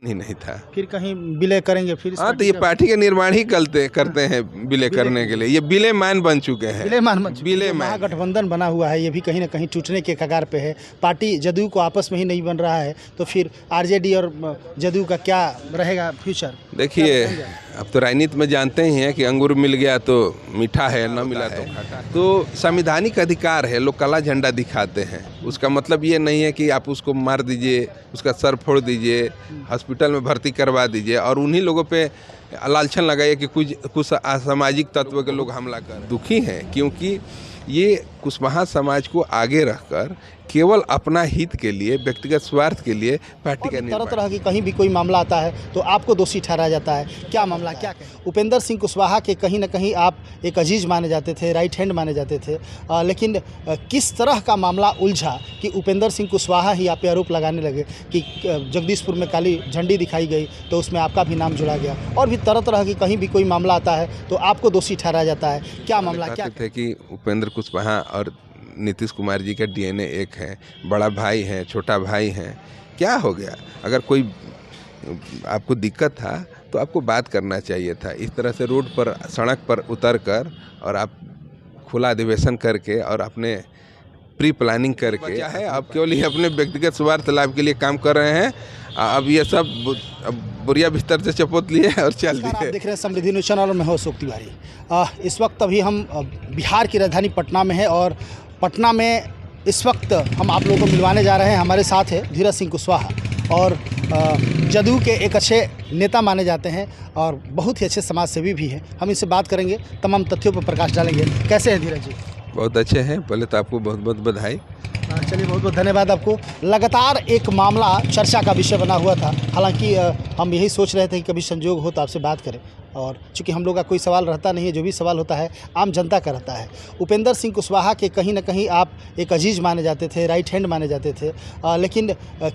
ही नहीं था। फिर कहीं विलय करेंगे फिर हाँ, तो ये पार्टी का निर्माण ही करते हैं विलय करने के लिए। ये विलयमान बन चुके हैं। विलयमान महागठबंधन बना हुआ है, ये भी कहीं ना कहीं टूटने के कगार पे है। पार्टी जदयू को आपस में ही नहीं बन रहा है, तो फिर आरजेडी और जदयू का क्या रहेगा फ्यूचर? देखिए, अब तो राजनीति में जानते ही हैं कि अंगूर मिल गया तो मीठा है, न मिला तो खट्टा। तो संवैधानिक अधिकार है, लोग काला झंडा दिखाते हैं। उसका मतलब ये नहीं है कि आप उसको मार दीजिए, उसका सर फोड़ दीजिए, हॉस्पिटल में भर्ती करवा दीजिए और उन्हीं लोगों पे लालछन लगाइए कि कुछ असामाजिक तत्व के लोग हमला कर। दुखी हैं क्योंकि ये कुशवाहा समाज को आगे रखकर केवल अपना हित के लिए, व्यक्तिगत स्वार्थ के लिए पार्टी का तरह तरह की कहीं भी कोई मामला आता है तो आपको दोषी ठहराया जाता है। क्या मामला, क्या कहें? उपेंद्र सिंह कुशवाहा के कहीं ना कहीं आप एक अजीज माने जाते थे, राइट हैंड माने जाते थे, लेकिन किस तरह का मामला उलझा कि उपेंद्र सिंह कुशवाहा ही आप पे आरोप लगाने लगे कि जगदीशपुर में काली झंडी दिखाई गई तो उसमें आपका भी नाम जुड़ा गया, और भी तरह तरह की कहीं भी कोई मामला आता है तो आपको दोषी ठहराया जाता है। क्या मामला, क्या थे कि उपेंद्र कुशवाहा और नीतीश कुमार जी का डीएनए एक है, बड़ा भाई है, छोटा भाई है। क्या हो गया? अगर कोई आपको दिक्कत था तो आपको बात करना चाहिए था। इस तरह से रोड पर, सड़क पर उतर कर और आप खुला अधिवेशन करके और अपने प्री प्लानिंग करके है, आप केवल ही अपने व्यक्तिगत स्वार्थ लाभ के लिए काम कर रहे हैं। अब ये सब बुरिया बिस्तर से चपोत लिए और चल दिए। आप देख रहे हैं समृद्धि न्यूज़ चैनल, में हो अशोक तिवारी। इस वक्त अभी हम बिहार की राजधानी पटना में है और पटना में इस वक्त हम आप लोगों को मिलवाने जा रहे हैं। हमारे साथ है धीरज सिंह कुशवाहा और जदयू के एक अच्छे नेता माने जाते हैं और बहुत ही अच्छे समाज सेवी भी हैं। हम इनसे बात करेंगे, तमाम तथ्यों पर प्रकाश डालेंगे। कैसे हैं धीरज जी? बहुत अच्छे हैं। पहले तो आपको बहुत बहुत बधाई। चलिए, बहुत बहुत धन्यवाद आपको। लगातार एक मामला चर्चा का विषय बना हुआ था, हालांकि हम यही सोच रहे थे कि कभी संजोग हो तो आपसे बात करें, और चूंकि हम लोग का कोई सवाल रहता नहीं है, जो भी सवाल होता है आम जनता का रहता है। उपेंद्र सिंह कुशवाहा के कहीं ना कहीं आप एक अजीज माने जाते थे, राइट हैंड माने जाते थे, लेकिन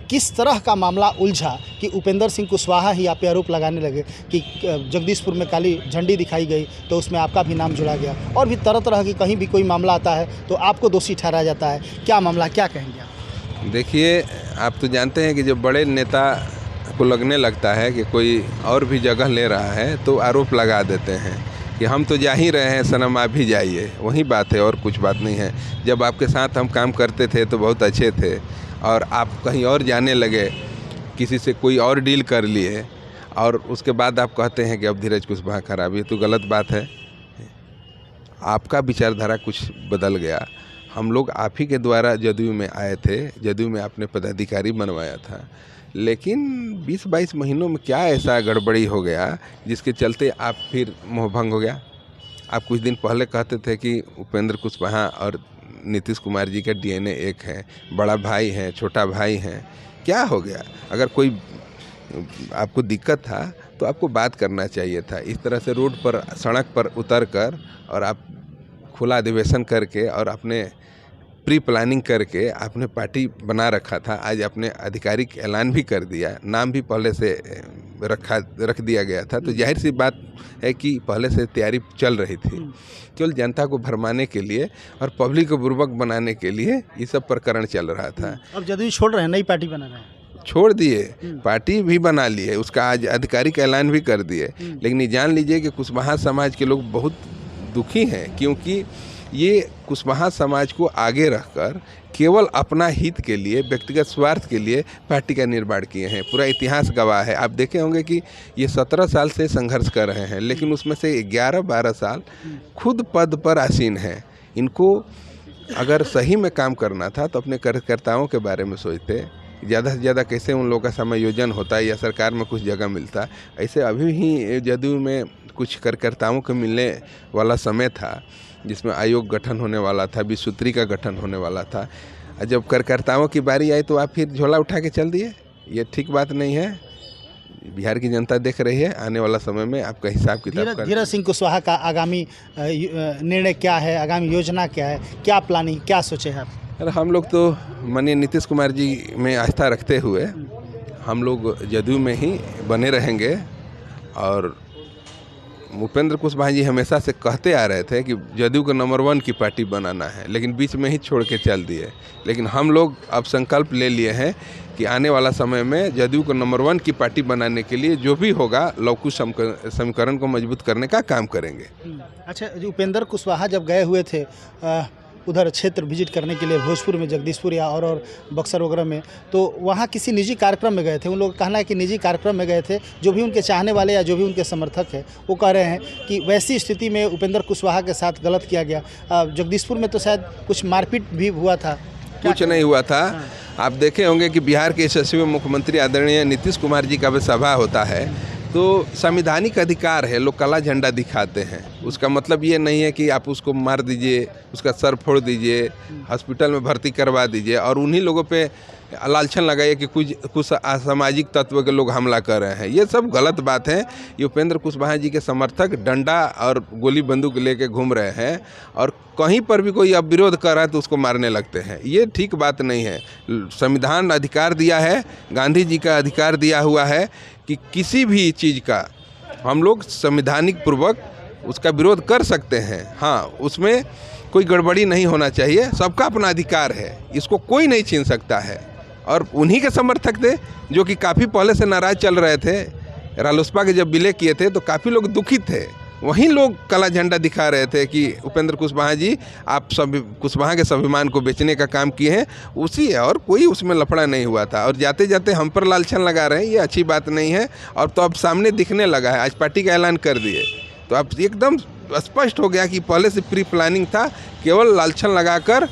किस तरह का मामला उलझा कि उपेंद्र सिंह कुशवाहा ही आप पे आरोप लगाने लगे कि जगदीशपुर में काली झंडी दिखाई गई तो उसमें आपका भी नाम जुड़ा गया, और भी तरह तरह की कहीं भी कोई मामला आता है तो आपको दोषी ठहराया जाता है। क्या मामला, क्या कहेंगे आप? देखिए, आप तो जानते हैं कि जब बड़े नेता को लगने लगता है कि कोई और भी जगह ले रहा है तो आरोप लगा देते हैं कि हम तो जा ही रहे हैं सनम, आप भी जाइए। वही बात है और कुछ बात नहीं है। जब आपके साथ हम काम करते थे तो बहुत अच्छे थे और आप कहीं और जाने लगे, किसी से कोई और डील कर लिए और उसके बाद आप कहते हैं कि अब धीरज कुशवाहा खराब, ये तो गलत बात है। आपका विचारधारा कुछ बदल गया। हम लोग आप ही के द्वारा जदयू में आए थे, जदयू में आपने पदाधिकारी बनवाया था, लेकिन 20-22 महीनों में क्या ऐसा गड़बड़ी हो गया जिसके चलते आप फिर मोहभंग हो गया। आप कुछ दिन पहले कहते थे कि उपेंद्र कुशवाहा और नीतीश कुमार जी का डीएनए एक है, बड़ा भाई है, छोटा भाई है। क्या हो गया? अगर कोई आपको दिक्कत था तो आपको बात करना चाहिए था। इस तरह से रोड पर, सड़क पर उतर कर और आप खुला अधिवेशन करके और अपने प्री प्लानिंग करके आपने पार्टी बना रखा था। आज आपने आधिकारिक ऐलान भी कर दिया, नाम भी पहले से रख दिया गया था, तो जाहिर सी बात है कि पहले से तैयारी चल रही थी। केवल जनता को भरमाने के लिए और पब्लिक को बुर्बक बनाने के लिए ये सब प्रकरण चल रहा था। अब जदयू छोड़ रहे हैं, नई पार्टी बना रहे हैं? छोड़ दिए, पार्टी भी बना लिए, उसका आज आधिकारिक ऐलान भी कर दिए। लेकिन ये जान लीजिए कि कुशवाहा समाज के लोग बहुत दुखी हैं क्योंकि ये कुशवाहा समाज को आगे रखकर केवल अपना हित के लिए, व्यक्तिगत स्वार्थ के लिए पार्टी का निर्माण किए हैं। पूरा इतिहास गवाह है। आप देखे होंगे कि ये 17 साल से संघर्ष कर रहे हैं, लेकिन उसमें से 11-12 साल खुद पद पर आसीन हैं। इनको अगर सही में काम करना था तो अपने कार्यकर्ताओं के बारे में सोचते, ज़्यादा से ज़्यादा कैसे उन लोगों का समायोजन होता है या सरकार में कुछ जगह मिलता। ऐसे अभी ही जदयू में कुछ कार्यकर्ताओं को मिलने वाला समय था जिसमें आयोग गठन होने वाला था, 20 सूत्री का गठन होने वाला था। जब कार्यकर्ताओं की बारी आई तो आप फिर झोला उठा के चल दिए। ये ठीक बात नहीं है। बिहार की जनता देख रही है, आने वाला समय में आपका हिसाब किताब कर। धीरज सिंह कुशवाहा का आगामी निर्णय क्या है, आगामी योजना क्या है, क्या प्लानिंग, क्या सोचे हैं आप? अरे हम लोग तो माननीय नीतीश कुमार जी में आस्था रखते हुए हम लोग जदयू में ही बने रहेंगे और उपेंद्र कुशवाहा जी हमेशा से कहते आ रहे थे कि जदयू को नंबर 1 की पार्टी बनाना है, लेकिन बीच में ही छोड़ के चल दिए। लेकिन हम लोग अब संकल्प ले लिए हैं कि आने वाला समय में जदयू को नंबर 1 की पार्टी बनाने के लिए जो भी होगा लौकिक समीकरण को मजबूत करने का काम करेंगे। अच्छा, जो उपेंद्र कुशवाहा जब गए हुए थे उधर क्षेत्र विजिट करने के लिए भोजपुर में, जगदीशपुर या और बक्सर वगैरह में, तो वहाँ किसी निजी कार्यक्रम में गए थे। उन लोगों का कहना है कि निजी कार्यक्रम में गए थे। जो भी उनके चाहने वाले या जो भी उनके समर्थक हैं वो कह रहे हैं कि वैसी स्थिति में उपेंद्र कुशवाहा के साथ गलत किया गया। जगदीशपुर में तो शायद कुछ मारपीट भी हुआ था। कुछ नहीं हुआ था। आप देखे होंगे कि बिहार के यशस्वी मुख्यमंत्री आदरणीय नीतीश कुमार जी का भी सभा होता है, तो संवैधानिक अधिकार है, लोग काला झंडा दिखाते हैं। उसका मतलब ये नहीं है कि आप उसको मार दीजिए, उसका सर फोड़ दीजिए, हॉस्पिटल में भर्ती करवा दीजिए और उन्हीं लोगों पे लालछन लगाइए कि कुछ असामाजिक तत्व के लोग हमला कर रहे हैं। ये सब गलत बात है। ये उपेंद्र कुशवाहा जी के समर्थक डंडा और गोली बंदूक लेके घूम रहे हैं और कहीं पर भी कोई अब विरोध कर रहा है तो उसको मारने लगते हैं। ये ठीक बात नहीं है। संविधान अधिकार दिया है, गांधी जी का अधिकार दिया हुआ है कि किसी भी चीज़ का हम लोग संवैधानिक पूर्वक उसका विरोध कर सकते हैं। हाँ, उसमें कोई गड़बड़ी नहीं होना चाहिए। सबका अपना अधिकार है, इसको कोई नहीं छीन सकता है। और उन्हीं के समर्थक थे जो कि काफ़ी पहले से नाराज चल रहे थे। रालोसपा के जब विलय किए थे तो काफ़ी लोग दुखित थे। वहीं लोग काला झंडा दिखा रहे थे कि उपेंद्र कुशवाहा जी आप सब कुशवाहा के स्वाभिमान को बेचने का काम किए हैं, उसी है और कोई उसमें लफड़ा नहीं हुआ था। और जाते जाते हम पर लालछन लगा रहे हैं, ये अच्छी बात नहीं है। और तो अब सामने दिखने लगा है, आज पार्टी का ऐलान कर दिए तो अब एकदम स्पष्ट हो गया कि पहले से प्री प्लानिंग था, केवल लालछन लगाकर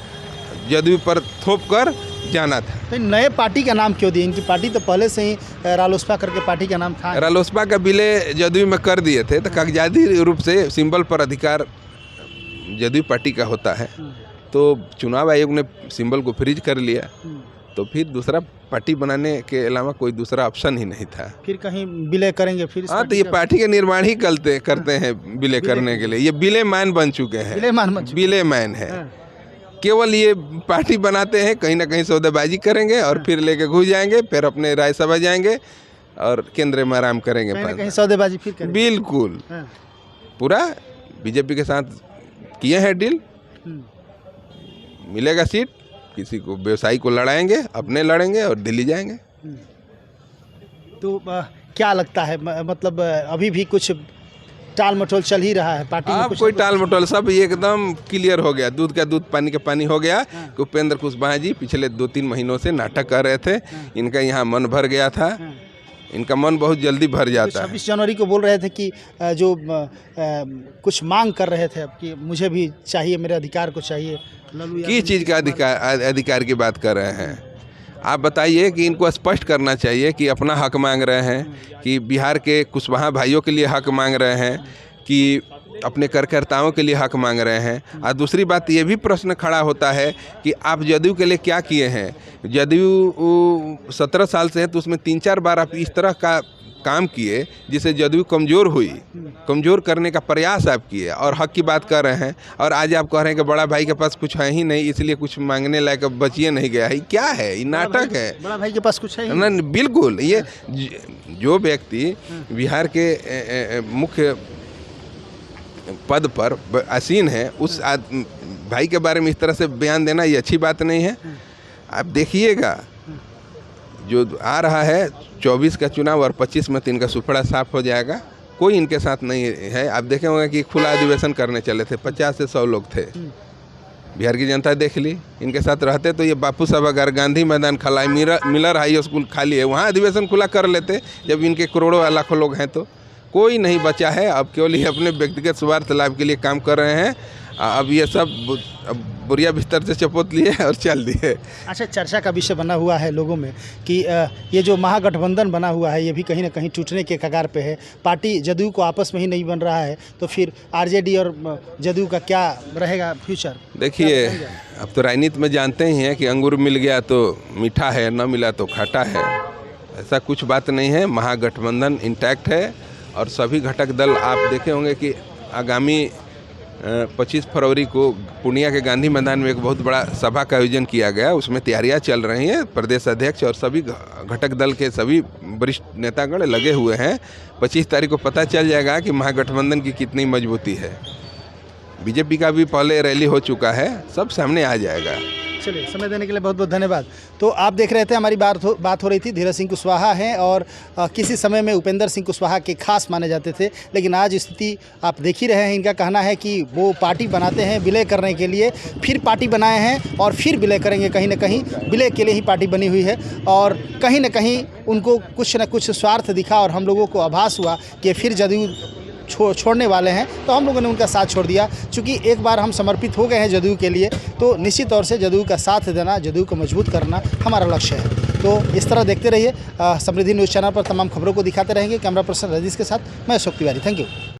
जदयू पर थोप कर जाना था। तो नए पार्टी का नाम क्यों दिए? इनकी पार्टी तो पहले से ही रालोसपा करके पार्टी का नाम था। रालोसपा का विलय जदयू में कर दिए थे तो कागजाती रूप से सिंबल पर अधिकार जदयू पार्टी का होता है, तो चुनाव आयोग ने सिंबल को फ्रीज कर लिया, तो फिर दूसरा पार्टी बनाने के अलावा कोई दूसरा ऑप्शन ही नहीं था। फिर कहीं विलय करेंगे फिर? हाँ, तो ये पार्टी का निर्माण ही करते हैं विलय करने के लिए। ये विलय मैन बन चुके हैं, विलय मैन है। केवल ये पार्टी बनाते हैं, कहीं ना कहीं सौदेबाजी करेंगे और फिर लेके घुस जाएंगे, फिर अपने राज्यसभा जाएंगे और केंद्र में आराम करेंगे। कहीं सौदेबाजी फिर करेंगे। बिल्कुल पूरा बीजेपी के साथ किए हैं डील, मिलेगा सीट, किसी को व्यवसायी को लड़ाएंगे, अपने लड़ेंगे और दिल्ली जाएंगे। तो क्या लगता है, मतलब अभी भी कुछ टाल मटोल चल ही रहा है पार्टी में? अब कोई टाल मटोल, सब एकदम क्लियर हो गया, दूध का दूध पानी का पानी हो गया कि उपेंद्र कुशवाहा जी पिछले 2-3 महीनों से नाटक कर रहे थे। इनका यहाँ मन भर गया था, इनका मन बहुत जल्दी भर जाता है। 26 जनवरी को बोल रहे थे कि जो कुछ मांग कर रहे थे कि मुझे भी चाहिए, मेरे अधिकार को चाहिए। किस चीज़ का अधिकार की बात कर रहे हैं आप बताइए? कि इनको स्पष्ट करना चाहिए कि अपना हक मांग रहे हैं, कि बिहार के कुशवाहा भाइयों के लिए हक मांग रहे हैं, कि अपने कार्यकर्ताओं के लिए हक मांग रहे हैं। और दूसरी बात ये भी प्रश्न खड़ा होता है कि आप जदयू के लिए क्या किए हैं? जदयू 17 साल से है तो उसमें 3-4 बार आप इस तरह का काम किए जिससे जदयू कमज़ोर हुई, कमज़ोर करने का प्रयास आप किए और हक की बात कर रहे हैं। और आज आप कह रहे हैं कि बड़ा भाई के पास कुछ है ही नहीं, इसलिए कुछ मांगने लायक बचिए नहीं गया है। क्या है ये? नाटक है। बड़ा भाई के पास कुछ है ना? बिल्कुल। ये जो व्यक्ति बिहार के मुख्य पद पर आसीन है, उस भाई के बारे में इस तरह से बयान देना ये अच्छी बात नहीं है। आप देखिएगा जो आ रहा है 24 का चुनाव और 25 में तो इनका सुपड़ा साफ हो जाएगा। कोई इनके साथ नहीं है। आप देखे होंगे कि खुला अधिवेशन करने चले थे, 50 से 100 लोग थे। बिहार की जनता देख ली, इनके साथ रहते तो ये बापू सभागार, गांधी मैदान खाली, मिलर हाई स्कूल खाली है, वहाँ अधिवेशन खुला कर लेते। जब इनके करोड़ों लाखों लोग हैं तो कोई नहीं बचा है। अब केवल ये अपने व्यक्तिगत स्वार्थ लाभ के लिए काम कर रहे हैं। अब ये सब बुरिया बिस्तर से चपोत लिए और चल दिए। अच्छा, चर्चा का विषय बना हुआ है लोगों में कि ये जो महागठबंधन बना हुआ है ये भी कहीं ना कहीं टूटने के कगार पे है। पार्टी जदयू को आपस में ही नहीं बन रहा है, तो फिर आरजेडी और जदयू का क्या रहेगा फ्यूचर? देखिए, अब तो राजनीति में जानते ही हैं कि अंगूर मिल गया तो मीठा है, न मिला तो खट्टा है। ऐसा कुछ बात नहीं है। महागठबंधन इंटैक्ट है और सभी घटक दल आप देखे होंगे कि आगामी 25 फरवरी को पूर्णिया के गांधी मैदान में एक बहुत बड़ा सभा का आयोजन किया गया। उसमें तैयारियां चल रही हैं। प्रदेश अध्यक्ष और सभी घटक दल के सभी वरिष्ठ नेतागण लगे हुए हैं। 25 तारीख को पता चल जाएगा कि महागठबंधन की कितनी मजबूती है। बीजेपी का भी पहले रैली हो चुका है, सब सामने आ जाएगा। चलिए, समय देने के लिए बहुत बहुत धन्यवाद। तो आप देख रहे थे, हमारी बात हो रही थी। धीरज सिंह कुशवाहा हैं और किसी समय में उपेंद्र सिंह कुशवाहा के खास माने जाते थे, लेकिन आज स्थिति आप देख ही रहे हैं। इनका कहना है कि वो पार्टी बनाते हैं विलय करने के लिए, फिर पार्टी बनाए हैं और फिर विलय करेंगे। कहीं ना कहीं विलय के लिए ही पार्टी बनी हुई है और कहीं ना कहीं उनको कुछ न कुछ स्वार्थ दिखा और हम लोगों को आभास हुआ कि फिर जदयू छोड़ने वाले हैं, तो हम लोगों ने उनका साथ छोड़ दिया। चूँकि एक बार हम समर्पित हो गए हैं जदयू के लिए, तो निश्चित तौर से जदयू का साथ देना, जदयू को मजबूत करना हमारा लक्ष्य है। तो इस तरह देखते रहिए, समृद्धि न्यूज़ चैनल पर तमाम खबरों को दिखाते रहेंगे। कैमरा पर्सन रजीश के साथ मैं अशोक तिवारी। Thank you.